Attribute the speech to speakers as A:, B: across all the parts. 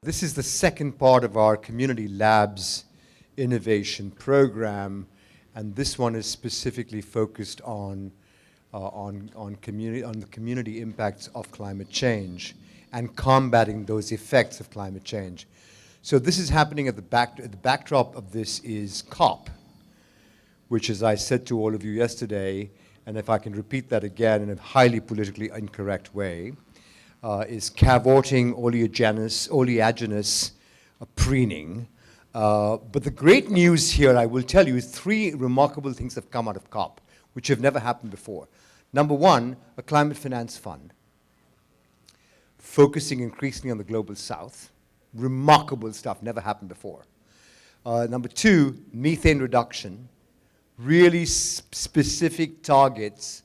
A: This is the second part of our Community Labs innovation program, and this one is specifically focused on the community impacts of climate change and combating those effects of climate change. So this is happening at the backdrop of this is COP, which, as I said to all of you yesterday, and if I can repeat that again in a highly politically incorrect way, is cavorting oleaginous preening. But the great news here, I will tell you, is three remarkable things have come out of COP, which have never happened before. Number one, a climate finance fund, focusing increasingly on the global south. Remarkable stuff, never happened before. Number two, methane reduction, really specific targets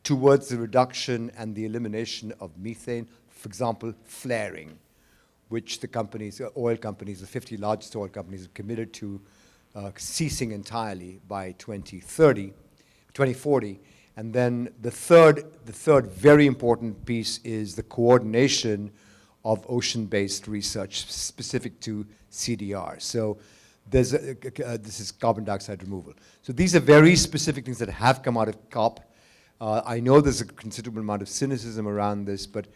A: towards the reduction and the elimination of methane, for example, flaring, which the companies, oil companies, the 50 largest oil companies have committed to ceasing entirely by 2040. And then the third very important piece is the coordination of ocean-based research specific to CDR. So this is carbon dioxide removal. So these are very specific things that have come out of COP. I know there's a considerable amount of cynicism around this, but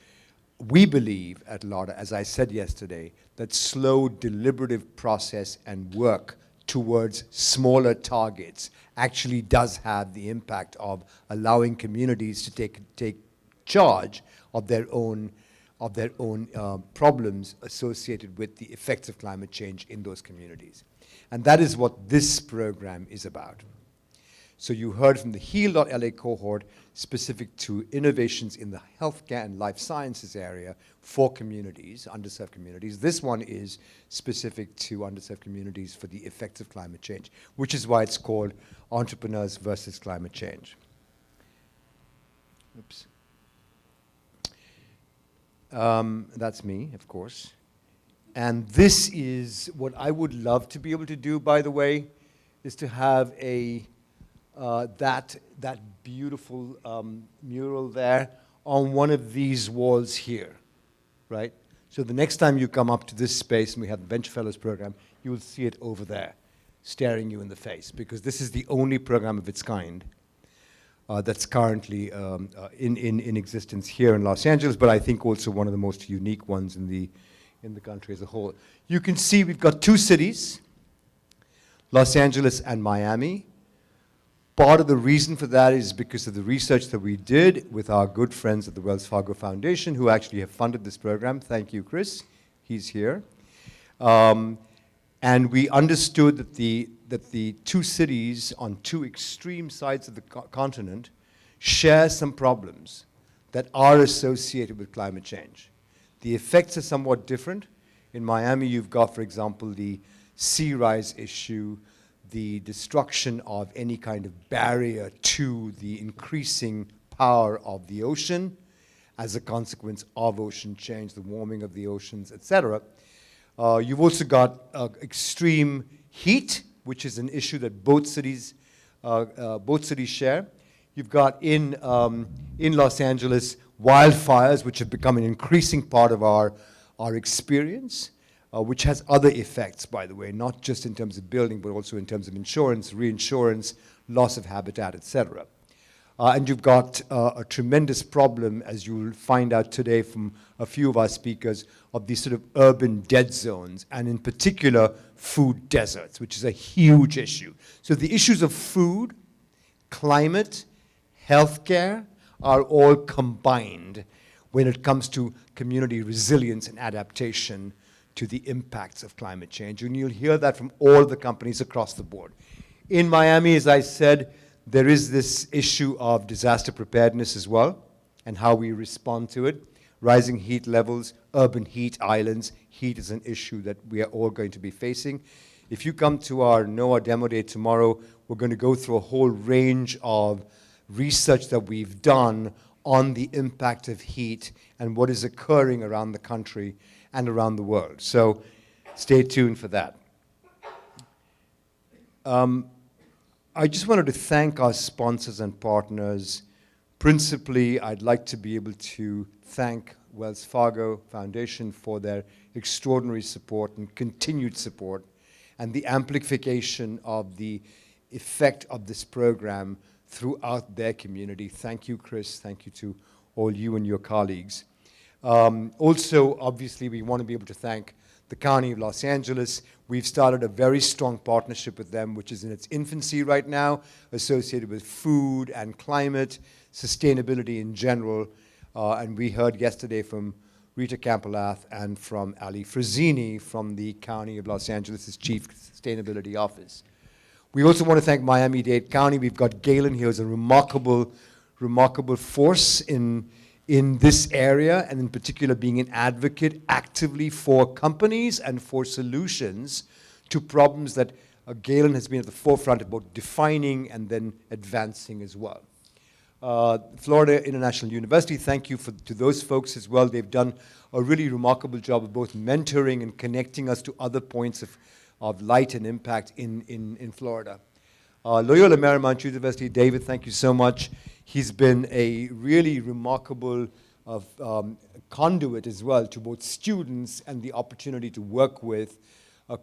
A: we believe at Larta, as I said yesterday, that slow, deliberative process and work towards smaller targets actually does have the impact of allowing communities to take charge of their own problems associated with the effects of climate change in those communities. And that is what this program is about. So you heard from the Heal.LA cohort specific to innovations in the healthcare and life sciences area for communities, underserved communities. This one is specific to underserved communities for the effects of climate change, which is why it's called Entrepreneurs versus Climate Change. Oops. That's me, of course. And this is what I would love to be able to do, by the way, is to have that beautiful mural there on one of these walls here, right? So the next time you come up to this space and we have the Venture Fellows program, you will see it over there, staring you in the face, because this is the only program of its kind that's currently in existence here in Los Angeles, but I think also one of the most unique ones in the country as a whole. You can see we've got two cities, Los Angeles and Miami. Part of the reason for that is because of the research that we did with our good friends at the Wells Fargo Foundation, who actually have funded this program. Thank you, Chris. He's here. And we understood that the two cities on two extreme sides of the continent share some problems that are associated with climate change. The effects are somewhat different. In Miami, you've got, for example, the sea rise issue, the destruction of any kind of barrier to the increasing power of the ocean as a consequence of ocean change, the warming of the oceans, etc. You've also got extreme heat, which is an issue that both cities share. You've got in Los Angeles wildfires, which have become an increasing part of our experience. Which has other effects, by the way, not just in terms of building, but also in terms of insurance, reinsurance, loss of habitat, etc. And you've got a tremendous problem, as you'll find out today from a few of our speakers, of these sort of urban dead zones, and in particular, food deserts, which is a huge issue. So the issues of food, climate, healthcare are all combined when it comes to community resilience and adaptation to the impacts of climate change. And you'll hear that from all the companies across the board. In Miami, as I said, there is this issue of disaster preparedness as well, and how we respond to it. Rising heat levels, urban heat islands. Heat is an issue that we are all going to be facing. If you come to our NOAA demo day tomorrow, we're going to go through a whole range of research that we've done on the impact of heat and what is occurring around the country and around the world. So stay tuned for that. I just wanted to thank our sponsors and partners. Principally, I'd like to be able to thank Wells Fargo Foundation for their extraordinary support and continued support, and the amplification of the effect of this program throughout their community. Thank you, Chris. Thank you to all you and your colleagues. Also, obviously, we want to be able to thank the County of Los Angeles. We've started a very strong partnership with them, which is in its infancy right now, associated with food and climate, sustainability in general. And we heard yesterday from Rita Campolath and from Ali Frazzini from the County of Los Angeles' Chief Sustainability Office. We also want to thank Miami-Dade County. We've got Galen here as a remarkable force in this area, and in particular being an advocate actively for companies and for solutions to problems that Galen has been at the forefront about defining and then advancing as well. Florida International University, thank you to those folks as well. They've done a really remarkable job of both mentoring and connecting us to other points of light and impact in Florida. Loyola Marymount University, David, thank you so much. He's been a really remarkable conduit as well to both students and the opportunity to work with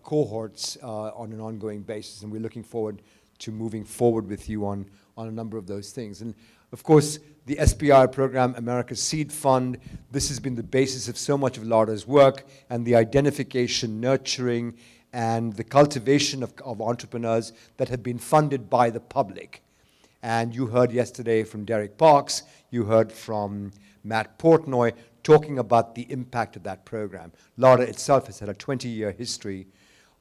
A: cohorts on an ongoing basis. And we're looking forward to moving forward with you on a number of those things. And of course, the SBI program, America's Seed Fund, this has been the basis of so much of Larta's work, and the identification, nurturing, and the cultivation of entrepreneurs that have been funded by the public. And you heard yesterday from Derek Parks, you heard from Matt Portnoy talking about the impact of that program. Larta itself has had a 20-year history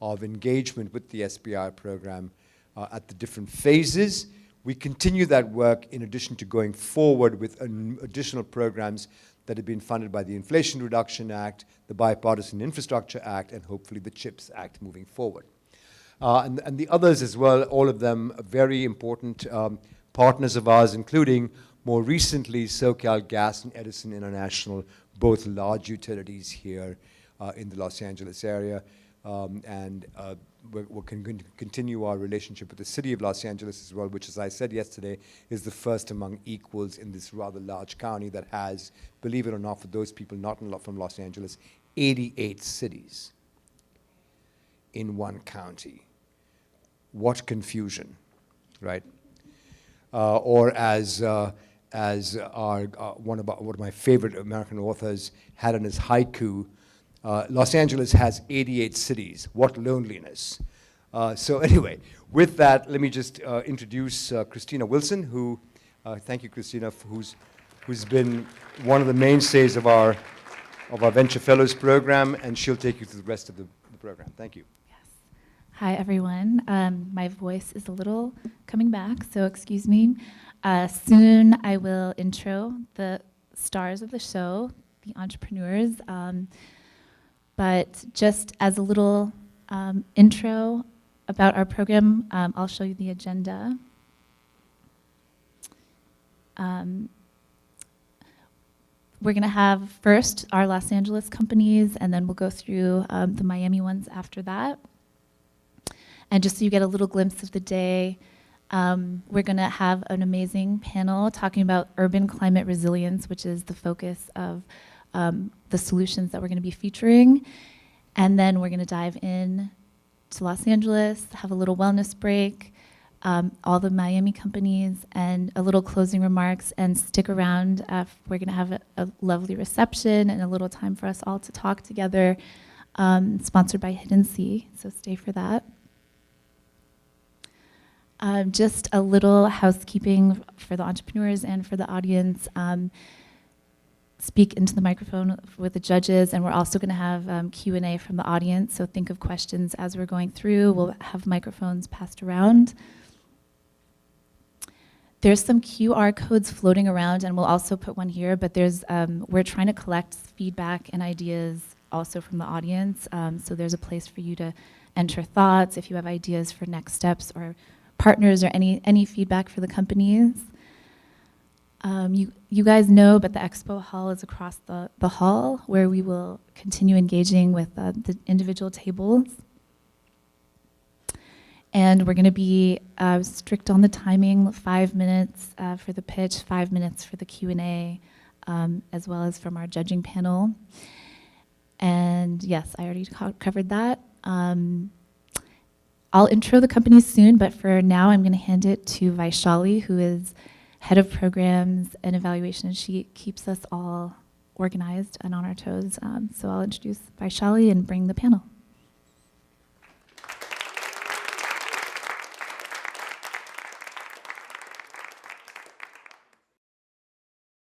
A: of engagement with the SBI program at the different phases. We continue that work in addition to going forward with additional programs that have been funded by the Inflation Reduction Act, the Bipartisan Infrastructure Act, and hopefully the CHIPS Act moving forward. And the others as well, all of them very important partners of ours, including more recently SoCal Gas and Edison International, both large utilities here in the Los Angeles area. We're going to continue our relationship with the City of Los Angeles as well, which, as I said yesterday, is the first among equals in this rather large county that has, believe it or not, for those people not from Los Angeles, 88 cities in one county. What confusion, right? Or as one of my favorite American authors had in his haiku, Los Angeles has 88 cities. What loneliness. So anyway, with that, let me just introduce Christina Wilson, who, thank you, Christina, who's been one of the mainstays of our Venture Fellows program, and she'll take you through the rest of the program. Thank you.
B: Yes. Hi, everyone. My voice is a little coming back, so excuse me. Soon I will intro the stars of the show, the entrepreneurs. But just as a little intro about our program, I'll show you the agenda. We're going to have first our Los Angeles companies, and then we'll go through the Miami ones after that. And just so you get a little glimpse of the day, we're going to have an amazing panel talking about urban climate resilience, which is the focus of the solutions that we're going to be featuring. And then we're going to dive in to Los Angeles, have a little wellness break, all the Miami companies, and a little closing remarks, and stick around. We're going to have a lovely reception and a little time for us all to talk together, sponsored by Hidden Sea, so stay for that. Just a little housekeeping for the entrepreneurs and for the audience. Speak into the microphone with the judges, and we're also going to have Q&A from the audience, so think of questions as we're going through. We'll have microphones passed around. There's some QR codes floating around, and we'll also put one here, but we're trying to collect feedback and ideas also from the audience, so there's a place for you to enter thoughts if you have ideas for next steps or partners or any feedback for the companies. You guys know, but the expo hall is across the hall, where we will continue engaging with the individual tables. And we're going to be strict on the timing, 5 minutes for the pitch, 5 minutes for the Q&A, as well as from our judging panel. And yes, I already covered that. I'll intro the companies soon, but for now, I'm going to hand it to Vaishali, who is head of programs and evaluation, and she keeps us all organized and on our toes. So I'll introduce Vaishali and bring the panel.